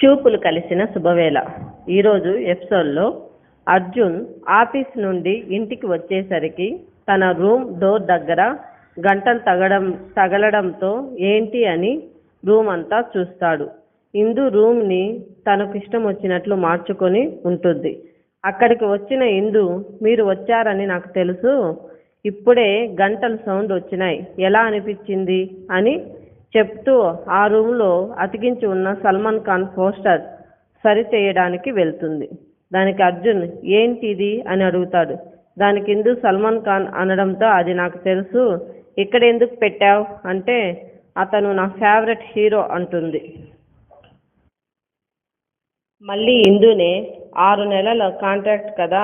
చూపులు కలిసిన శుభవేళ. ఈరోజు ఎపిసోడ్లో అర్జున్ ఆఫీస్ నుండి ఇంటికి వచ్చేసరికి తన రూమ్ డోర్ దగ్గర గంటలు తగలడంతో ఏంటి అని రూమ్ అంతా చూస్తాడు. ఇందు రూమ్ని తనకు ఇష్టం వచ్చినట్లు మార్చుకొని ఉంటుంది. అక్కడికి వచ్చిన ఇందు, మీరు వచ్చారని నాకు తెలుసు, ఇప్పుడే గంటల సౌండ్ వచ్చినాయి, ఎలా అనిపించింది అని చెప్తూ ఆ రూమ్లో అతికించి ఉన్న సల్మాన్ ఖాన్ పోస్టర్ సరి చేయడానికి వెళ్తుంది. దానికి అర్జున్ ఏంటిది అని అడుగుతాడు. దానికి ఇందు సల్మాన్ ఖాన్ అనడంతో అది నాకు తెలుసు, ఇక్కడ ఎందుకు పెట్టావు అంటే అతను నా ఫేవరెట్ హీరో అంటుంది. మళ్ళీ ఇందునే 6 నెలల కాంట్రాక్ట్ కదా,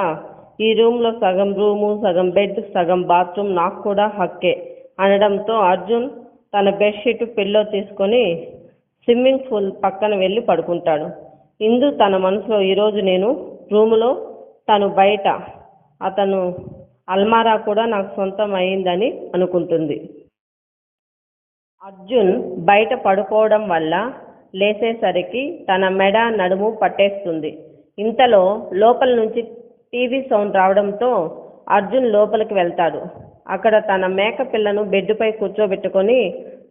ఈ రూమ్లో సగం రూము, సగం బెడ్, సగం బాత్రూమ్ నాకు కూడా హక్కే అనడంతో అర్జున్ తన బెడ్షీట్ పిల్లో తీసుకొని స్విమ్మింగ్ పూల్ పక్కన వెళ్ళి పడుకుంటాడు. ఇందు తన మనసులో ఈరోజు నేను రూములో, తను బయట, అతను అల్మారా కూడా నాకు సొంతం అయిందని అనుకుంటుంది. అర్జున్ బయట పడుకోవడం వల్ల లేచేసరికి తన మెడ నడుము పట్టేస్తుంది. ఇంతలో లోపల నుంచి టీవీ సౌండ్ రావడంతో అర్జున్ లోపలికి వెళ్తాడు. అక్కడ తన మేక పిల్లను బెడ్పై కూర్చోబెట్టుకొని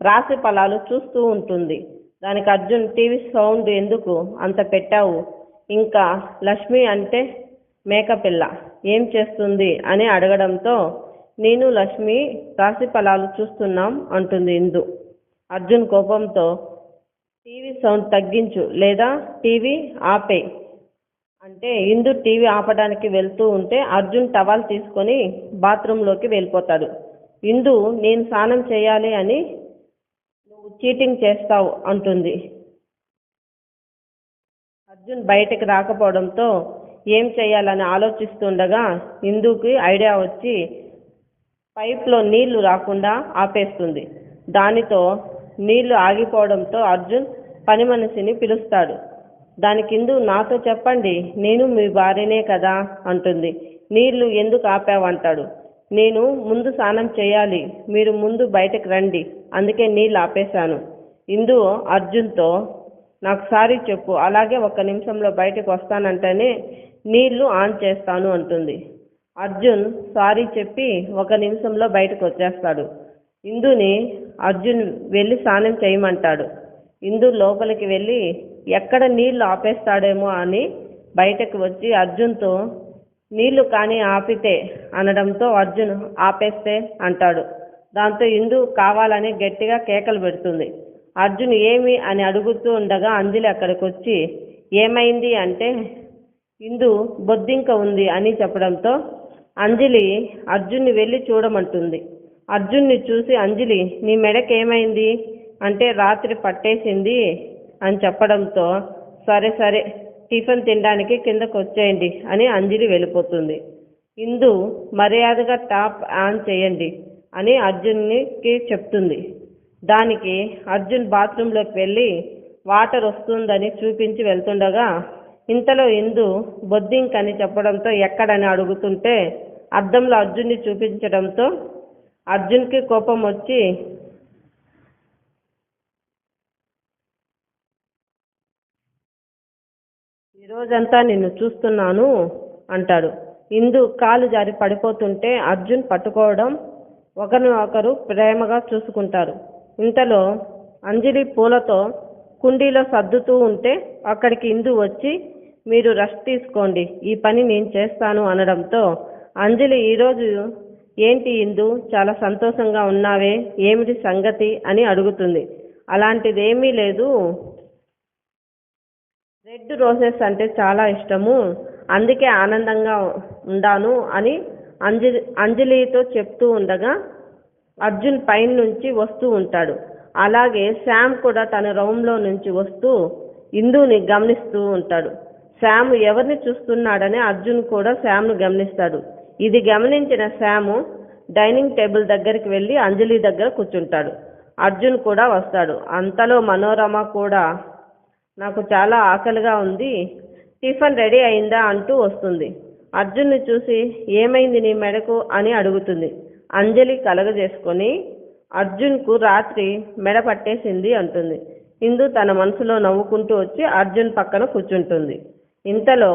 రాశి ఫలాలు చూస్తూ ఉంటుంది. దానికి అర్జున్, టీవీ సౌండ్ ఎందుకు అంత పెట్టావు, ఇంకా లక్ష్మి అంటే మేకపిల్ల ఏం చేస్తుంది అని అడగడంతో నేను లక్ష్మి రాశి ఫలాలు చూస్తున్నాం అంటుంది ఇందు. అర్జున్ కోపంతో టీవీ సౌండ్ తగ్గించు లేదా టీవీ ఆపే అంటే ఇందు టీవీ ఆపడానికి వెళ్తూ ఉంటే అర్జున్ టవల్ తీసుకొని బాత్రూంలోకి వెళ్ళిపోతాడు. ఇందు, నేను స్నానం చేయాలి అని నువ్వు చీటింగ్ చేస్తావు అంటుంది. అర్జున్ బయటకు రాకపోవడంతో ఏం చేయాలని ఆలోచిస్తుండగా ఇందుకి ఐడియా వచ్చి పైప్లో నీళ్లు రాకుండా ఆపేస్తుంది. దానితో నీళ్లు ఆగిపోవడంతో అర్జున్ పని మనిషిని పిలుస్తాడు. దానికి ఇందు, నాతో చెప్పండి, నేను మీ భార్యనే కదా అంటుంది. నీళ్లు ఎందుకు ఆపావంటాడు. నేను ముందు స్నానం చేయాలి, మీరు ముందు బయటకు రండి, అందుకే నీళ్ళు ఆపేశాను. ఇందు అర్జున్తో, నాకు సారీ చెప్పు, అలాగే 1 నిమిషంలో బయటకు వస్తానంటేనే నీళ్లు ఆన్ చేస్తాను అంటుంది. అర్జున్ సారీ చెప్పి 1 నిమిషంలో బయటకు వచ్చేస్తాడు. ఇందుని అర్జున్ వెళ్ళి స్నానం చేయమంటాడు. ఇందు లోపలికి వెళ్ళి ఎక్కడ నీళ్లు ఆపేస్తాడేమో అని బయటకు వచ్చి అర్జున్తో నీళ్లు కానీ ఆపితే అనడంతో అర్జున్ ఆపేస్తే అంటాడు. దాంతో ఇందు కావాలని గట్టిగా కేకలు పెడుతుంది. అర్జున్ ఏమి అని అడుగుతూ ఉండగా అంజలి అక్కడికి వచ్చి ఏమైంది అంటే ఇందు బొద్దింక ఉంది అని చెప్పడంతో అంజలి అర్జున్ని వెళ్ళి చూడమంటుంది. అర్జున్ని చూసి అంజలి, నీ మెడకి ఏమైంది అంటే రాత్రి పట్టేసింది అని చెప్పడంతో సరే సరే టిఫిన్ తినడానికి కిందకు వచ్చేయండి అని అంజలి వెళ్ళిపోతుంది. ఇందు మర్యాదగా టాప్ ఆన్ చేయండి అని అర్జున్కి చెప్తుంది. దానికి అర్జున్ బాత్రూంలోకి వెళ్ళి వాటర్ వస్తుందని చూపించి వెళ్తుండగా ఇంతలో ఇందు బొద్దింక్ అని చెప్పడంతో ఎక్కడని అడుగుతుంటే అద్దంలో అర్జున్ని చూపించడంతో అర్జున్కి కోపం వచ్చి ఈరోజంతా నిన్ను చూస్తున్నాను అంటాడు. ఇందు కాలు జారి పడిపోతుంటే అర్జున్ పట్టుకోవడం, ఒకరినొకరు ప్రేమగా చూసుకుంటారు. ఇంతలో అంజలి పూలతో కుండీలో సర్దుతూ ఉంటే అక్కడికి ఇందు వచ్చి మీరు రెస్ట్ తీసుకోండి, ఈ పని నేను చేస్తాను అనడంతో అంజలి, ఈరోజు ఏంటి ఇందు చాలా సంతోషంగా ఉన్నావే, ఏమిటి సంగతి అని అడుగుతుంది. అలాంటిదేమీ లేదు, రెడ్ రోజెస్ అంటే చాలా ఇష్టము, అందుకే ఆనందంగా ఉండాను అని అంజలితో చెప్తూ ఉండగా అర్జున్ పైన నుంచి వస్తూ ఉంటాడు. అలాగే శ్యామ్ కూడా తన రూమ్లో నుంచి వస్తూ ఇందుని గమనిస్తూ ఉంటాడు. శ్యామ్ ఎవరిని చూస్తున్నాడని అర్జున్ కూడా శ్యామ్ను గమనిస్తాడు. ఇది గమనించిన శ్యామ్ డైనింగ్ టేబుల్ దగ్గరికి వెళ్ళి అంజలి దగ్గర కూర్చుంటాడు. అర్జున్ కూడా వస్తాడు. అంతలో మనోరమ కూడా నాకు చాలా ఆకలిగా ఉంది, టిఫిన్ రెడీ అయిందా అంటూ వస్తుంది. అర్జున్ని చూసి ఏమైంది నీ మెడకు అని అడుగుతుంది. అంజలి కలగజేసుకొని అర్జున్కు రాత్రి మెడ పట్టేసింది అంటుంది. ఇందు తన మనసులో నవ్వుకుంటూ వచ్చి అర్జున్ పక్కన కూర్చుంటుంది. ఇంతలో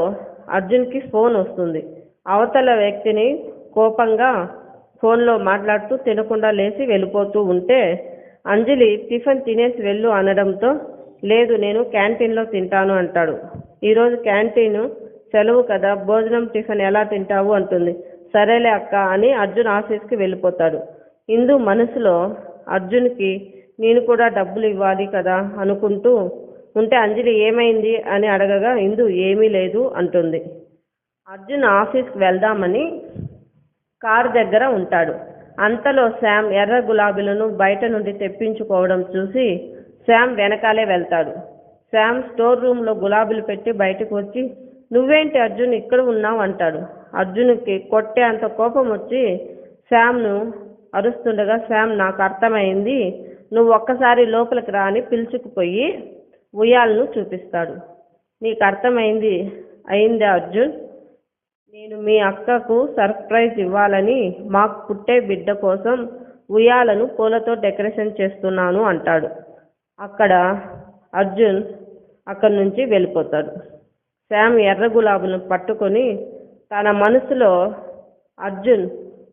అర్జున్కి ఫోన్ వస్తుంది. అవతల వ్యక్తిని కోపంగా ఫోన్లో మాట్లాడుతూ తినకుండా లేచి వెళ్ళిపోతూ ఉంటే అంజలి టిఫిన్ తినేసి వెళ్ళు అనడంతో లేదు నేను క్యాంటీన్లో తింటాను అంటాడు. ఈరోజు క్యాంటీన్ సెలవు కదా, భోజనం టిఫిన్ ఎలా తింటావు అంటుంది. సరేలే అక్క అని అర్జున్ ఆఫీస్కి వెళ్ళిపోతాడు. ఇందు మనసులో అర్జున్కి నేను కూడా డబ్బులు ఇవ్వాలి కదా అనుకుంటూ ఉంటే అంజలి ఏమైంది అని అడగగా ఇందు ఏమీ లేదు అంటుంది. అర్జున్ ఆఫీస్కి వెళ్దామని కారు దగ్గర ఉంటాడు. అంతలో శ్యామ్ ఎర్ర గులాబీలను బయట నుండి తెప్పించుకోవడం చూసి శ్యామ్ వెనకాలే వెళ్తాడు. శ్యామ్ స్టోర్ రూమ్లో గులాబీలు పెట్టి బయటకు వచ్చి నువ్వేంటి అర్జున్ ఇక్కడ ఉన్నావు అంటాడు. అర్జున్కి కొట్టే అంత కోపం వచ్చి శ్యామ్ను అరుస్తుండగా శ్యామ్ నాకు అర్థమైంది, నువ్వు ఒక్కసారి లోపలికి రా అని పిలుచుకుపోయి ఉయ్యాలను చూపిస్తాడు. నీకు అర్థమైంది అయిందా అర్జున్, నేను మీ అక్కకు సర్ప్రైజ్ ఇవ్వాలని మాకు పుట్టే బిడ్డ కోసం ఉయ్యాలను పూలతో డెకరేషన్ చేస్తున్నాను అంటాడు. అర్జున్ అక్కడి నుంచి వెళ్ళిపోతాడు. శ్యామ్ ఎర్ర గులాబీలను పట్టుకొని తన మనసులో అర్జున్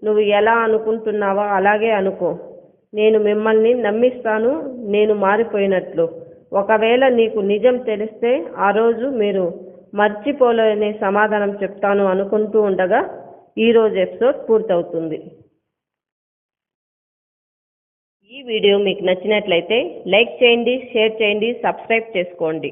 నువ్వు ఎలా అనుకుంటున్నావో అలాగే అనుకో, నేను మిమ్మల్ని నమ్మిస్తాను, నేను మారిపోయినట్లు. ఒకవేళ నీకు నిజం తెలిస్తే ఆ రోజు మీరు మర్చిపోలేని సమాధానం చెప్తాను అనుకుంటూ ఉండగా ఈరోజు ఎపిసోడ్ పూర్తవుతుంది. ఈ వీడియో మీకు నచ్చినట్లయితే లైక్ చేయండి, షేర్ చేయండి, సబ్స్క్రైబ్ చేసుకోండి.